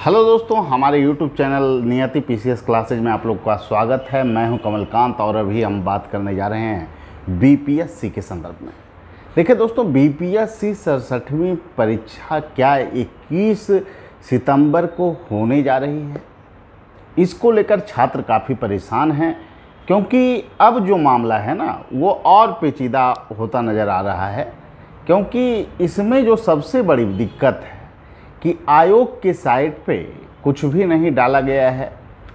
Hello दोस्तों, हमारे YouTube channel नियति पीसीएस क्लासेज में आप लोग का स्वागत है। मैं हूं कमलकांत और अभी हम बात करने जा रहे हैं बीपीएससी के संदर्भ में। देखिए दोस्तों, बीपीएससी 67वीं परीक्षा क्या 21 सितंबर को होने जा रही है। इसको लेकर छात्र काफ़ी परेशान हैं, क्योंकि अब जो मामला है ना वो और पेचीदा होता नज़र आ रहा है। क्योंकि इसमें जो सबसे बड़ी दिक्कत है कि आयोग के साइट पे कुछ भी नहीं डाला गया है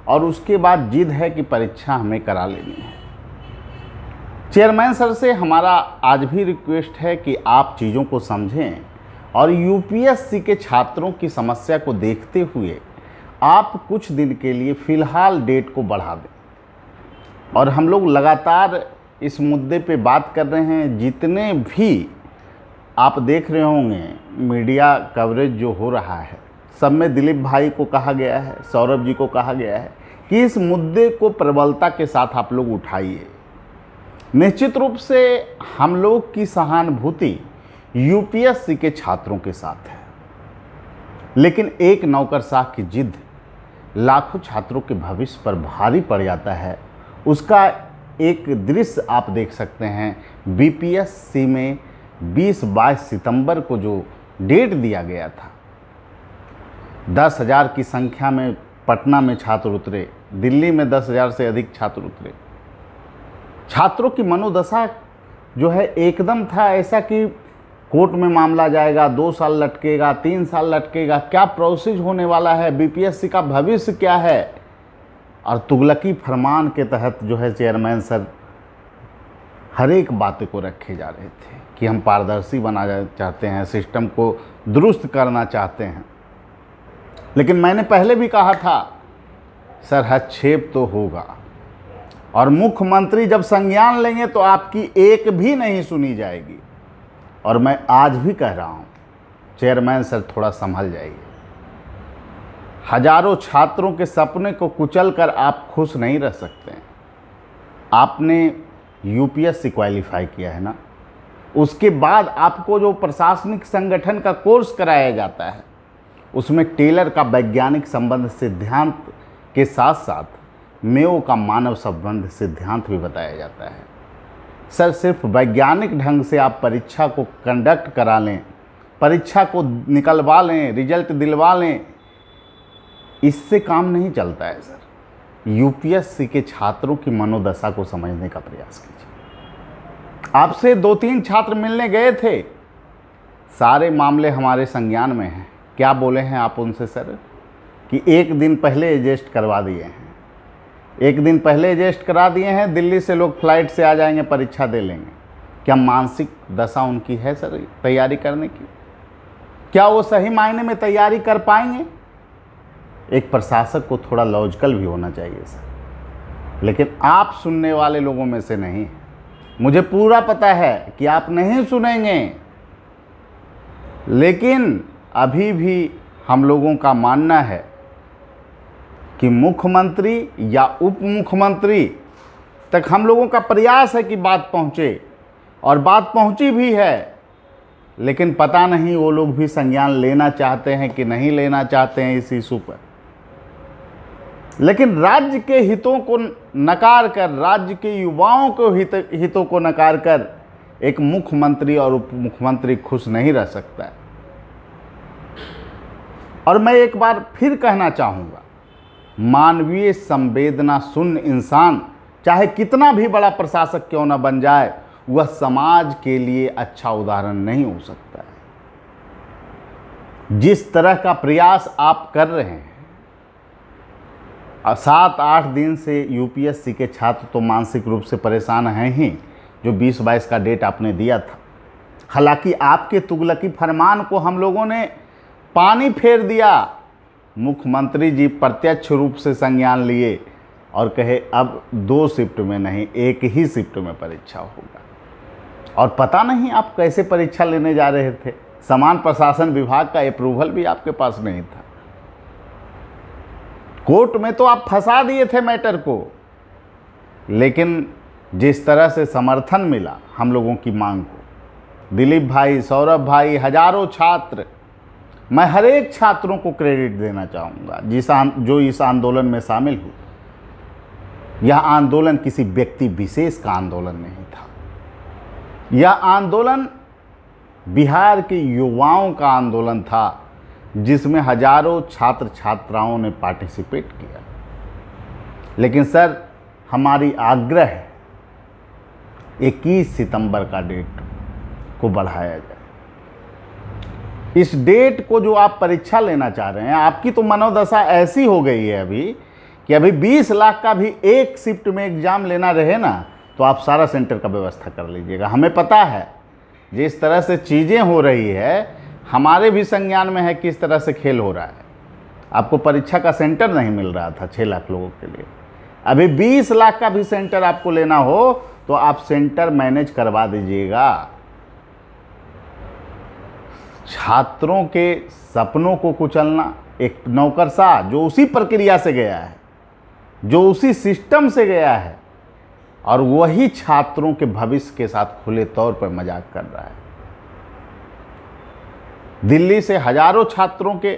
और उसके बाद जिद है कि परीक्षा हमें करा लेनी है। चेयरमैन सर से हमारा आज भी रिक्वेस्ट है कि आप चीज़ों को समझें और यूपीएससी के छात्रों की समस्या को देखते हुए आप कुछ दिन के लिए फ़िलहाल डेट को बढ़ा दें। और हम लोग लगातार इस मुद्दे पे बात कर रहे हैं। जितने भी आप देख रहे होंगे मीडिया कवरेज जो हो रहा है, सब में दिलीप भाई को कहा गया है, सौरभ जी को कहा गया है कि इस मुद्दे को प्रबलता के साथ आप लोग उठाइए। निश्चित रूप से हम लोग की सहानुभूति यूपीएससी के छात्रों के साथ है, लेकिन एक नौकरशाह की जिद लाखों छात्रों के भविष्य पर भारी पड़ जाता है। उसका एक दृश्य आप देख सकते हैं। बीपीएससी में 20-22 सितंबर को जो डेट दिया गया था, 10,000 की संख्या में पटना में छात्र उतरे, दिल्ली में 10,000 से अधिक छात्र उतरे। छात्रों की मनोदशा जो है एकदम था ऐसा कि कोर्ट में मामला जाएगा, 2 साल लटकेगा, 3 साल लटकेगा, क्या प्रोसेस होने वाला है, बीपीएससी का भविष्य क्या है। और तुगलकी फरमान के तहत जो है चेयरमैन सर हर एक बातें को रखे जा रहे थे कि हम पारदर्शी बनाना चाहते हैं, सिस्टम को दुरुस्त करना चाहते हैं। लेकिन मैंने पहले भी कहा था सर हस्तक्षेप तो होगा, और मुख्यमंत्री जब संज्ञान लेंगे तो आपकी एक भी नहीं सुनी जाएगी। और मैं आज भी कह रहा हूँ चेयरमैन सर थोड़ा संभल जाइए। हजारों छात्रों के सपने को कुचल कर आप खुश नहीं रह सकते हैं। आपने यूपीएससी क्वालिफाई किया है ना, उसके बाद आपको जो प्रशासनिक संगठन का कोर्स कराया जाता है उसमें टेलर का वैज्ञानिक संबंध सिद्धांत के साथ साथ मेयो का मानव संबंध सिद्धांत भी बताया जाता है। सर सिर्फ वैज्ञानिक ढंग से आप परीक्षा को कंडक्ट करा लें, परीक्षा को निकलवा लें, रिजल्ट दिलवा लें, इससे काम नहीं चलता है। सर यूपीएससी के छात्रों की मनोदशा को समझने का प्रयास कीजिए। आपसे 2-3 छात्र मिलने गए थे, सारे मामले हमारे संज्ञान में हैं। क्या बोले हैं आप उनसे सर कि 1 दिन पहले एडजस्ट करवा दिए हैं, 1 दिन पहले एडजस्ट करा दिए हैं, दिल्ली से लोग फ्लाइट से आ जाएंगे, परीक्षा दे लेंगे। क्या मानसिक दशा उनकी है सर तैयारी करने की? क्या वो सही मायने में तैयारी कर पाएंगे? एक प्रशासक को थोड़ा लॉजिकल भी होना चाहिए सर, लेकिन आप सुनने वाले लोगों में से नहीं। मुझे पूरा पता है कि आप नहीं सुनेंगे, लेकिन अभी भी हम लोगों का मानना है कि मुख्यमंत्री या उप मुख्यमंत्री तक हम लोगों का प्रयास है कि बात पहुंचे, और बात पहुंची भी है। लेकिन पता नहीं वो लोग भी संज्ञान लेना चाहते हैं कि नहीं लेना चाहते हैं इस इशू पर। लेकिन राज्य के हितों को नकार कर, राज्य के युवाओं के हितों को नकार कर एक मुख्यमंत्री और उप मुख्यमंत्री खुश नहीं रह सकता है। और मैं एक बार फिर कहना चाहूँगा, मानवीय संवेदना शून्य इंसान चाहे कितना भी बड़ा प्रशासक क्यों न बन जाए, वह समाज के लिए अच्छा उदाहरण नहीं हो सकता है। जिस तरह का प्रयास आप कर रहे हैं, 7-8 दिन से यूपीएससी के छात्र तो मानसिक रूप से परेशान हैं ही, जो 20-22 का डेट आपने दिया था। हालांकि आपके तुगलकी फरमान को हम लोगों ने पानी फेर दिया। मुख्यमंत्री जी प्रत्यक्ष रूप से संज्ञान लिए और कहे अब 2 शिफ्ट में नहीं, 1 ही शिफ्ट में परीक्षा होगा। और पता नहीं आप कैसे परीक्षा लेने जा रहे थे। समान प्रशासन विभाग का अप्रूवल भी आपके पास नहीं था। कोर्ट में तो आप फंसा दिए थे मैटर को, लेकिन जिस तरह से समर्थन मिला हम लोगों की मांग को, दिलीप भाई, सौरभ भाई, हजारों छात्र मैं हर एक छात्रों को क्रेडिट देना चाहूँगा जो इस आंदोलन में शामिल हुए। यह आंदोलन किसी व्यक्ति विशेष का आंदोलन नहीं था। यह आंदोलन बिहार के युवाओं का आंदोलन था, जिसमें हजारों छात्र छात्राओं ने पार्टिसिपेट किया। लेकिन सर, हमारी आग्रह है 21 सितंबर का डेट को बढ़ाया जाए। इस डेट को जो आप परीक्षा लेना चाह रहे हैं, आपकी तो मनोदशा ऐसी हो गई है अभी कि अभी 20 लाख का भी एक शिफ्ट में एग्ज़ाम लेना रहे ना, तो आप सारा सेंटर का व्यवस्था कर लीजिएगा। हमें पता है जिस तरह से चीज़ें हो रही है, हमारे भी संज्ञान में है किस तरह से खेल हो रहा है। आपको परीक्षा का सेंटर नहीं मिल रहा था 6 लाख लोगों के लिए, अभी 20 लाख का भी सेंटर आपको लेना हो तो आप सेंटर मैनेज करवा दीजिएगा। छात्रों के सपनों को कुचलना, एक नौकरशाह जो उसी प्रक्रिया से गया है, जो उसी सिस्टम से गया है, और वही छात्रों के भविष्य के साथ खुले तौर पर मजाक कर रहा है। दिल्ली से हजारों छात्रों के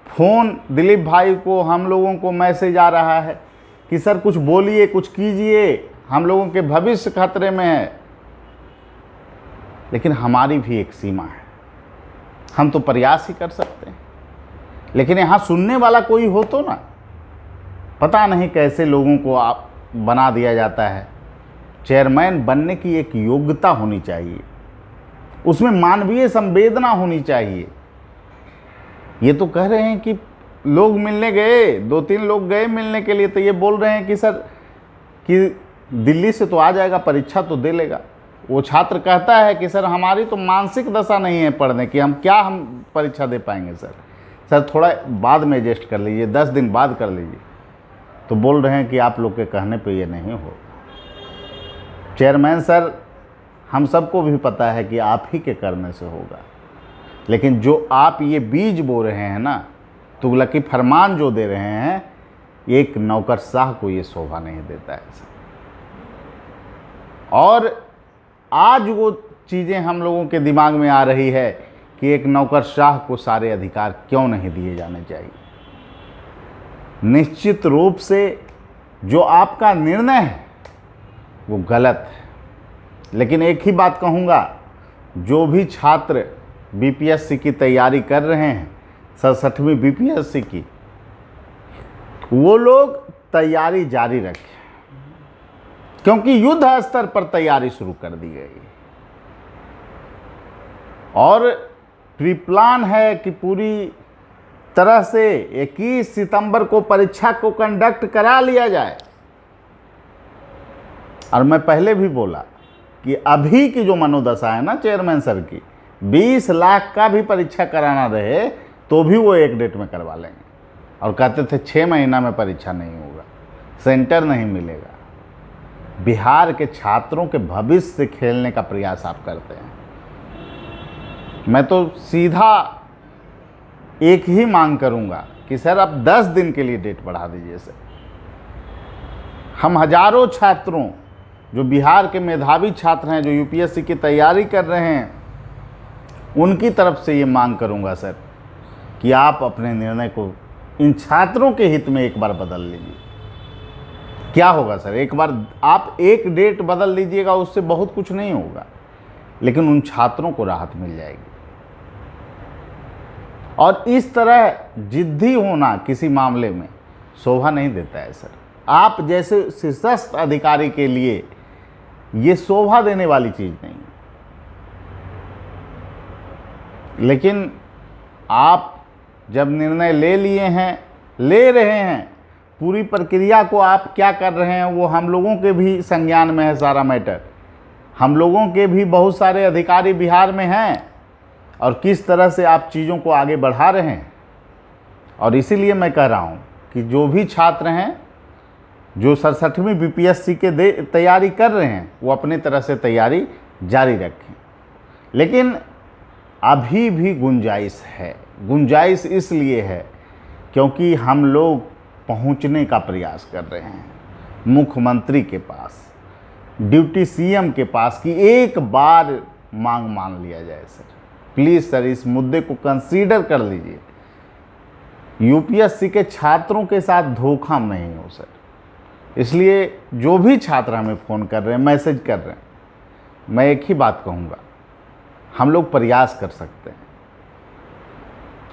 फ़ोन दिलीप भाई को, हम लोगों को मैसेज आ रहा है कि सर कुछ बोलिए, कुछ कीजिए, हम लोगों के भविष्य खतरे में है। लेकिन हमारी भी एक सीमा है, हम तो प्रयास ही कर सकते हैं। लेकिन यहाँ सुनने वाला कोई हो तो ना। पता नहीं कैसे लोगों को आप बना दिया जाता है। चेयरमैन बनने की एक योग्यता होनी चाहिए, उसमें मानवीय संवेदना होनी चाहिए। ये तो कह रहे हैं कि लोग मिलने गए, 2-3 लोग गए मिलने के लिए, तो ये बोल रहे हैं कि सर कि दिल्ली से तो आ जाएगा, परीक्षा तो दे लेगा। वो छात्र कहता है कि सर हमारी तो मानसिक दशा नहीं है पढ़ने की, हम परीक्षा दे पाएंगे सर थोड़ा बाद में एडजस्ट कर लीजिए, 10 दिन बाद कर लीजिए। तो बोल रहे हैं कि आप लोग के कहने पे ये नहीं हो। चेयरमैन सर, हम सबको भी पता है कि आप ही के करने से होगा, लेकिन जो आप ये बीज बो रहे हैं ना, तुगलकी फरमान जो दे रहे हैं, एक नौकरशाह को ये शोभा नहीं देता है सर। और आज वो चीज़ें हम लोगों के दिमाग में आ रही है कि एक नौकरशाह को सारे अधिकार क्यों नहीं दिए जाने चाहिए। निश्चित रूप से जो आपका निर्णय है वो गलत है। लेकिन एक ही बात कहूँगा, जो भी छात्र बीपीएससी की तैयारी कर रहे हैं, 67वीं बीपीएससी की, वो लोग तैयारी जारी रखें, क्योंकि युद्ध स्तर पर तैयारी शुरू कर दी गई है। और प्री प्लान है कि पूरी तरह से 21 सितंबर को परीक्षा को कंडक्ट करा लिया जाए। और मैं पहले भी बोला कि अभी की जो मनोदशा है ना चेयरमैन सर की, 20 लाख का भी परीक्षा कराना रहे तो भी वो एक डेट में करवा लेंगे। और कहते थे 6 महीना में परीक्षा नहीं होगा, सेंटर नहीं मिलेगा। बिहार के छात्रों के भविष्य से खेलने का प्रयास आप करते हैं। मैं तो सीधा एक ही मांग करूंगा कि सर आप 10 दिन के लिए डेट बढ़ा दीजिए सर। हम हजारों छात्रों, जो बिहार के मेधावी छात्र हैं, जो यूपीएससी की तैयारी कर रहे हैं, उनकी तरफ से ये मांग करूंगा सर कि आप अपने निर्णय को इन छात्रों के हित में एक बार बदल लीजिए। क्या होगा सर, एक बार आप एक डेट बदल लीजिएगा, उससे बहुत कुछ नहीं होगा, लेकिन उन छात्रों को राहत मिल जाएगी। और इस तरह जिद्दी होना किसी मामले में शोभा नहीं देता है सर। आप जैसे शीर्षस्थ अधिकारी के लिए ये शोभा देने वाली चीज़ नहीं है। लेकिन आप जब निर्णय ले लिए हैं, ले रहे हैं, पूरी प्रक्रिया को आप क्या कर रहे हैं वो हम लोगों के भी संज्ञान में है सारा मैटर। हम लोगों के भी बहुत सारे अधिकारी बिहार में हैं, और किस तरह से आप चीज़ों को आगे बढ़ा रहे हैं। और इसीलिए मैं कह रहा हूँ कि जो भी छात्र हैं, जो 67वीं बीपीएससी के तैयारी कर रहे हैं, वो अपनी तरह से तैयारी जारी रखें। लेकिन अभी भी गुंजाइश है। गुंजाइश इसलिए है क्योंकि हम लोग पहुंचने का प्रयास कर रहे हैं मुख्यमंत्री के पास, डिप्टी सीएम के पास, कि एक बार मांग मान लिया जाए सर। प्लीज़ सर इस मुद्दे को कंसीडर कर लीजिए। यूपीएससी के छात्रों के साथ धोखा नहीं हो सर। इसलिए जो भी छात्र हमें फ़ोन कर रहे हैं, मैसेज कर रहे हैं, मैं एक ही बात कहूँगा, हम लोग प्रयास कर सकते हैं।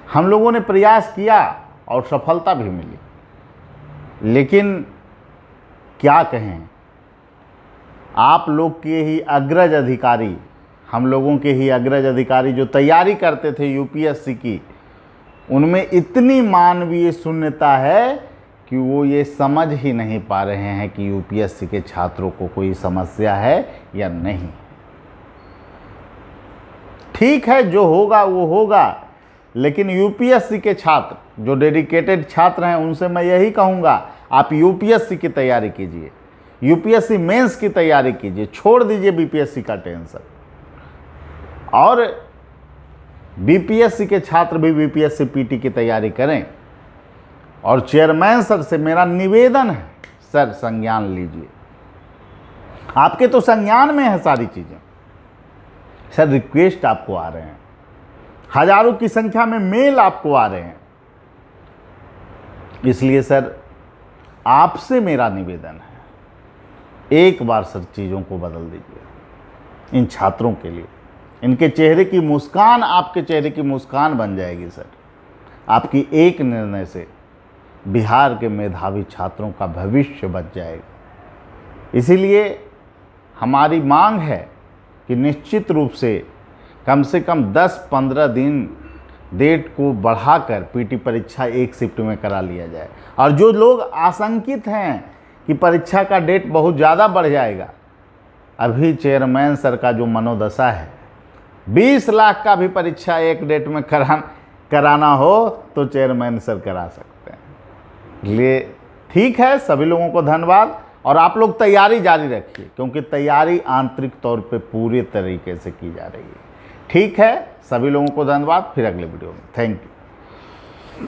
हम लोगों ने प्रयास किया और सफलता भी मिली, लेकिन क्या कहें, आप लोग के ही अग्रज अधिकारी, हम लोगों के ही अग्रज अधिकारी जो तैयारी करते थे यूपीएससी की, उनमें इतनी मानवीय शून्यता है कि वो ये समझ ही नहीं पा रहे हैं कि यूपीएससी के छात्रों को कोई समस्या है या नहीं। ठीक है, जो होगा वो होगा, लेकिन यूपीएससी के छात्र जो डेडिकेटेड छात्र हैं उनसे मैं यही कहूँगा, आप यूपीएससी की तैयारी कीजिए, यूपीएससी मेंस की तैयारी कीजिए, छोड़ दीजिए बीपीएससी का टेंशन। और बीपीएससी के छात्र भी बीपीएससी पीटी की तैयारी करें। और चेयरमैन सर से मेरा निवेदन है, सर संज्ञान लीजिए, आपके तो संज्ञान में है सारी चीज़ें। सर रिक्वेस्ट आपको आ रहे हैं, हजारों की संख्या में मेल आपको आ रहे हैं, इसलिए सर आपसे मेरा निवेदन है, एक बार सर चीज़ों को बदल दीजिए इन छात्रों के लिए। इनके चेहरे की मुस्कान आपके चेहरे की मुस्कान बन जाएगी सर। आपकी एक निर्णय से बिहार के मेधावी छात्रों का भविष्य बच जाएगा। इसीलिए हमारी मांग है कि निश्चित रूप से कम 10-15 दिन डेट को बढ़ाकर पीटी परीक्षा एक शिफ्ट में करा लिया जाए। और जो लोग आशंकित हैं कि परीक्षा का डेट बहुत ज़्यादा बढ़ जाएगा, अभी चेयरमैन सर का जो मनोदशा है, 20 लाख का भी परीक्षा एक डेट में कराना हो तो चेयरमैन सर करा सकते हैं। इसलिए ठीक है, सभी लोगों को धन्यवाद। और आप लोग तैयारी जारी रखिए, क्योंकि तैयारी आंतरिक तौर पे पूरे तरीके से की जा रही है। ठीक है, सभी लोगों को धन्यवाद। फिर अगले वीडियो में, थैंक यू।